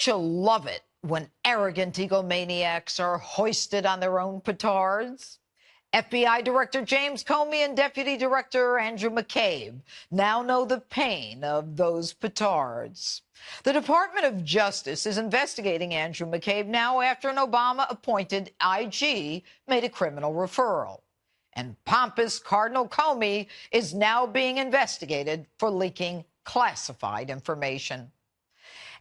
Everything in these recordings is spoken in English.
Don't you love it when arrogant egomaniacs are hoisted on their own petards? FBI Director James Comey and Deputy Director Andrew McCabe now know the pain of those petards. The Department of Justice is investigating Andrew McCabe now after an Obama-appointed IG made a criminal referral. And pompous Cardinal Comey is now being investigated for leaking classified information.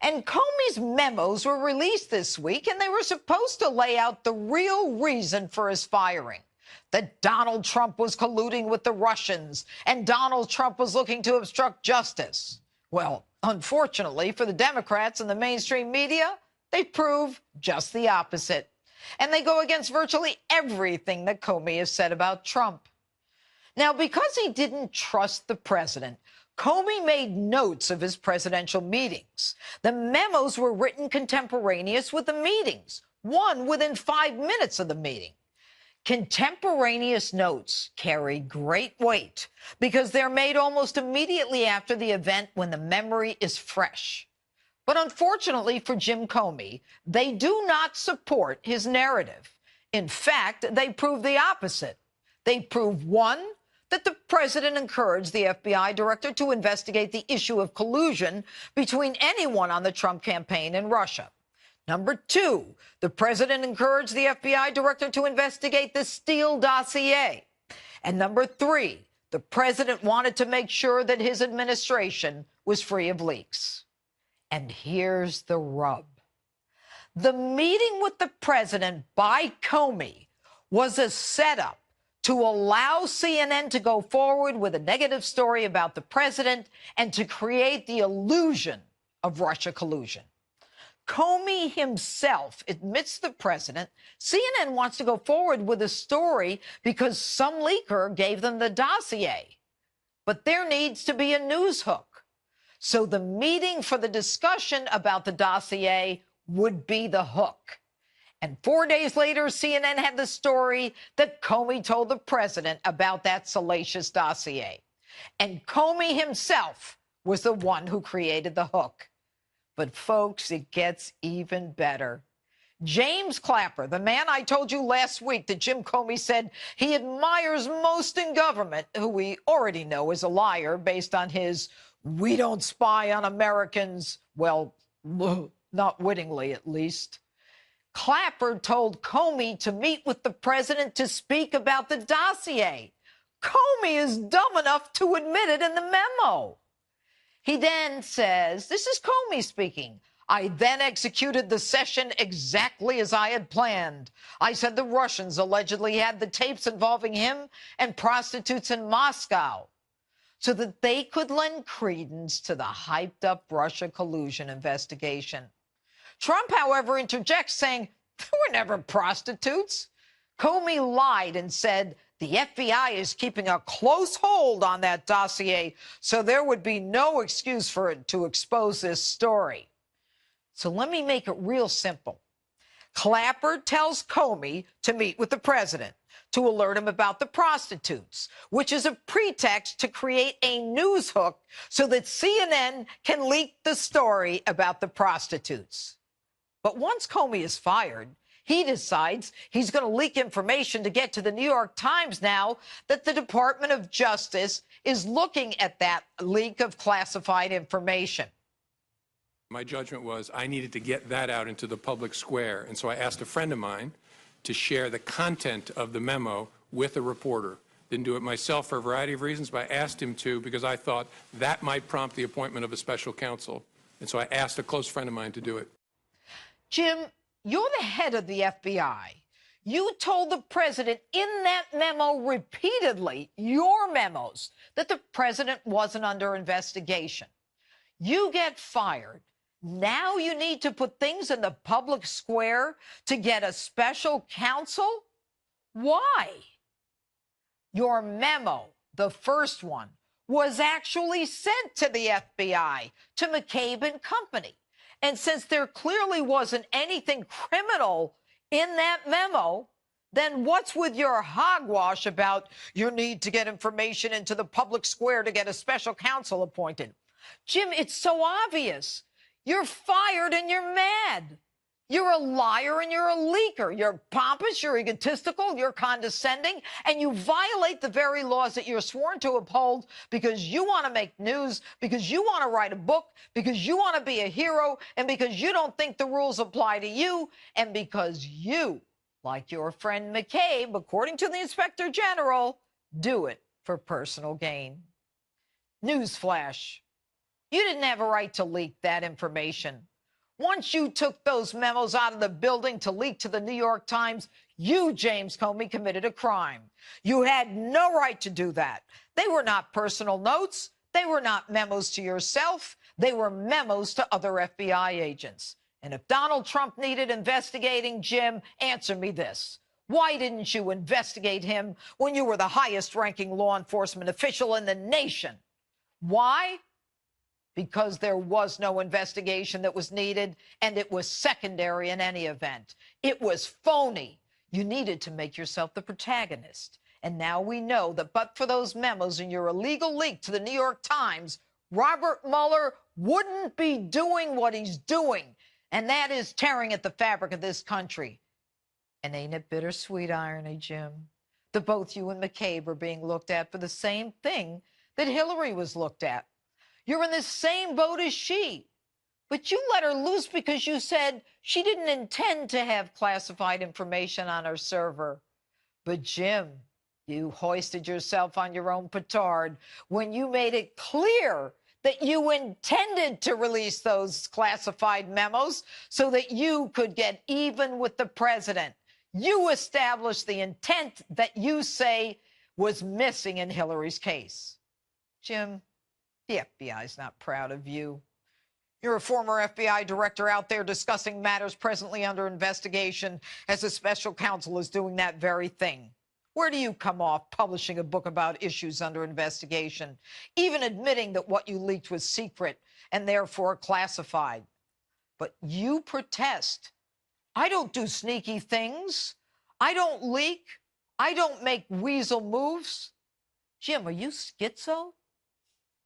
And Comey's memos were released this week, and they were supposed to lay out the real reason for his firing. That Donald Trump was colluding with the Russians, and Donald Trump was looking to obstruct justice. Well, unfortunately for the Democrats and the mainstream media, they prove just the opposite. And they go against virtually everything that Comey has said about Trump. Now, because he didn't trust the president, Comey made notes of his presidential meetings. The memos were written contemporaneous with the meetings, one within 5 minutes of the meeting. Contemporaneous notes carry great weight because they're made almost immediately after the event when the memory is fresh. But unfortunately for Jim Comey, they do not support his narrative. In fact, they prove the opposite. They prove, one, that the president encouraged the FBI director to investigate the issue of collusion between anyone on the Trump campaign and Russia. Number two, the president encouraged the FBI director to investigate the Steele dossier. And number three, the president wanted to make sure that his administration was free of leaks. And here's the rub. The meeting with the president by Comey was a setup to allow CNN to go forward with a negative story about the president and to create the illusion of Russia collusion. Comey himself admits the president. CNN wants to go forward with a story because some leaker gave them the dossier. But there needs to be a news hook. So the meeting for the discussion about the dossier would be the hook. And 4 days later, CNN had the story that Comey told the president about that salacious dossier. And Comey himself was the one who created the hook. But, folks, it gets even better. James Clapper, the man I told you last week that Jim Comey said he admires most in government, who we already know is a liar based on his "we don't spy on Americans," well, not wittingly at least. Clapper told Comey to meet with the president to speak about the dossier. Comey is dumb enough to admit it in the memo. He then says, this is Comey speaking, "I then executed the session exactly as I had planned. I said the Russians allegedly had the tapes involving him and prostitutes in Moscow so that they could lend credence to the hyped-up Russia collusion investigation." Trump, however, interjects, saying, "There were never prostitutes." Comey lied and said the FBI is keeping a close hold on that dossier, so there would be no excuse for it to expose this story. So let me make it real simple. Clapper tells Comey to meet with the president to alert him about the prostitutes, which is a pretext to create a news hook so that CNN can leak the story about the prostitutes. But once Comey is fired, he decides he's going to leak information to get to the New York Times now that the Department of Justice is looking at that leak of classified information. My judgment was I needed to get that out into the public square, and so I asked a friend of mine to share the content of the memo with a reporter. Didn't do it myself for a variety of reasons, but I asked him to because I thought that might prompt the appointment of a special counsel. And so I asked a close friend of mine to do it. Jim, you're the head of the FBI. You told the president in that memo repeatedly, your memos, that the president wasn't under investigation. You get fired. Now you need to put things in the public square to get a special counsel? Why? Your memo, the first one, was actually sent to the FBI, to McCabe and company. And since there clearly wasn't anything criminal in that memo, then what's with your hogwash about your need to get information into the public square to get a special counsel appointed? Jim, it's so obvious. You're fired and you're mad. You're a liar and you're a leaker. You're pompous, you're egotistical, you're condescending, and you violate the very laws that you're sworn to uphold because you want to make news, because you want to write a book, because you want to be a hero, and because you don't think the rules apply to you, and because you, like your friend McCabe, according to the Inspector General, do it for personal gain. Newsflash. You didn't have a right to leak that information. Once you took those memos out of the building to leak to the New York Times, you, James Comey, committed a crime. You had no right to do that. They were not personal notes. They were not memos to yourself. They were memos to other FBI agents. And if Donald Trump needed investigating, Jim, answer me this. Why didn't you investigate him when you were the highest-ranking law enforcement official in the nation? Why? Because there was no investigation that was needed, and it was secondary in any event. It was phony. You needed to make yourself the protagonist. And now we know that but for those memos and your illegal leak to the New York Times, Robert Mueller wouldn't be doing what he's doing, and that is tearing at the fabric of this country. And ain't it bittersweet irony, Jim, that both you and McCabe are being looked at for the same thing that Hillary was looked at? You're in the same boat as she. But you let her loose because you said she didn't intend to have classified information on her server. But, Jim, you hoisted yourself on your own petard when you made it clear that you intended to release those classified memos so that you could get even with the president. You established the intent that you say was missing in Hillary's case. Jim, the FBI's not proud of you. You're a former FBI director out there discussing matters presently under investigation as a special counsel is doing that very thing. Where do you come off publishing a book about issues under investigation, even admitting that what you leaked was secret and therefore classified? But you protest. I don't do sneaky things. I don't leak. I don't make weasel moves. Jim, are you schizo?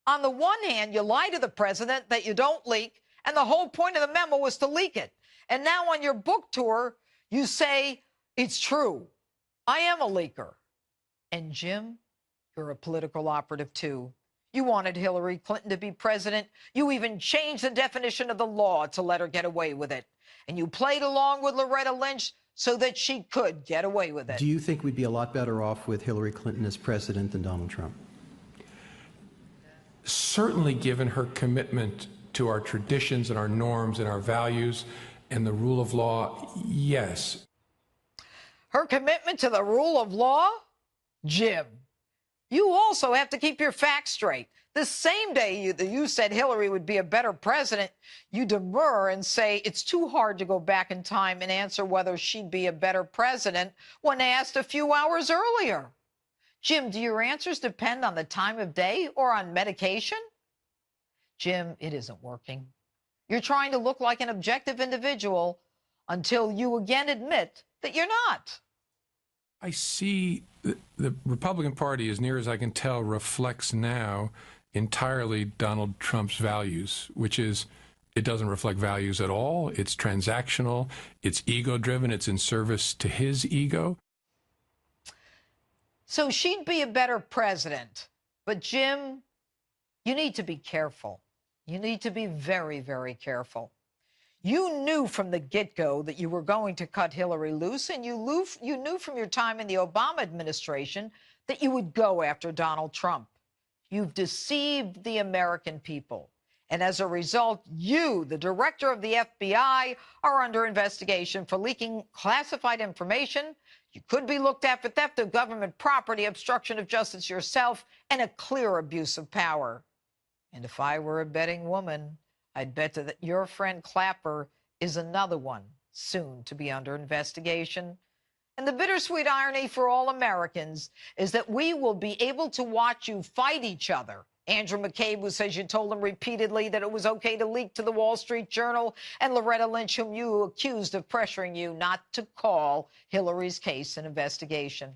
On the one hand, you lie to the president that you don't leak, and the whole point of the memo was to leak it. And now on your book tour, you say, it's true. I am a leaker. And Jim, you're a political operative too. You wanted Hillary Clinton to be president. You even changed the definition of the law to let her get away with it. And you played along with Loretta Lynch so that she could get away with it. Do you think we'd be a lot better off with Hillary Clinton as president than Donald Trump? Certainly, given her commitment to our traditions and our norms and our values and the rule of law, yes. Her commitment to the rule of law? Jim, you also have to keep your facts straight. The same day you said Hillary would be a better president, you demur and say it's too hard to go back in time and answer whether she'd be a better president when asked a few hours earlier. Jim, do your answers depend on the time of day or on medication? Jim, it isn't working. You're trying to look like an objective individual until you again admit that you're not. I see the Republican Party, as near as I can tell, reflects now entirely Donald Trump's values, which is it doesn't reflect values at all. It's transactional. It's ego-driven. It's in service to his ego. So she'd be a better president. But, Jim, you need to be careful. You need to be very, very careful. You knew from the get-go that you were going to cut Hillary loose, and you knew from your time in the Obama administration that you would go after Donald Trump. You've deceived the American people. And as a result, you, the director of the FBI, are under investigation for leaking classified information. You could be looked at for theft of government property, obstruction of justice yourself, and a clear abuse of power. And if I were a betting woman, I'd bet that your friend Clapper is another one soon to be under investigation. And the bittersweet irony for all Americans is that we will be able to watch you fight each other. Andrew McCabe, who says you told him repeatedly that it was okay to leak to the Wall Street Journal, and Loretta Lynch, whom you accused of pressuring you not to call Hillary's case an investigation.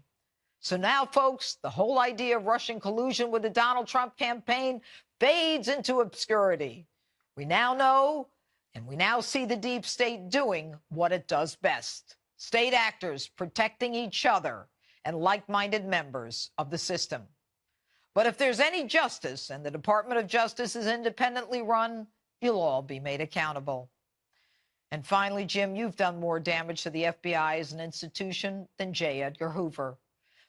So now, folks, the whole idea of Russian collusion with the Donald Trump campaign fades into obscurity. We now know And we now see the deep state doing what it does best. State actors protecting each other and like-minded members of the system. But if there's any justice and the Department of Justice is independently run, you'll all be made accountable. And finally, Jim, you've done more damage to the FBI as an institution than J. Edgar Hoover,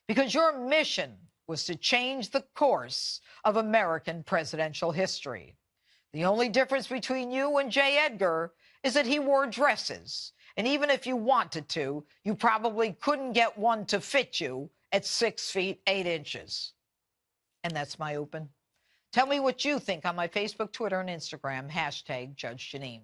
because your mission was to change the course of American presidential history. The only difference between you and J. Edgar is that he wore dresses. And even if you wanted to, you probably couldn't get one to fit you at 6 feet, 8 inches. And that's my open. Tell me what you think on my Facebook, Twitter, and Instagram, hashtag Judge Jeanine.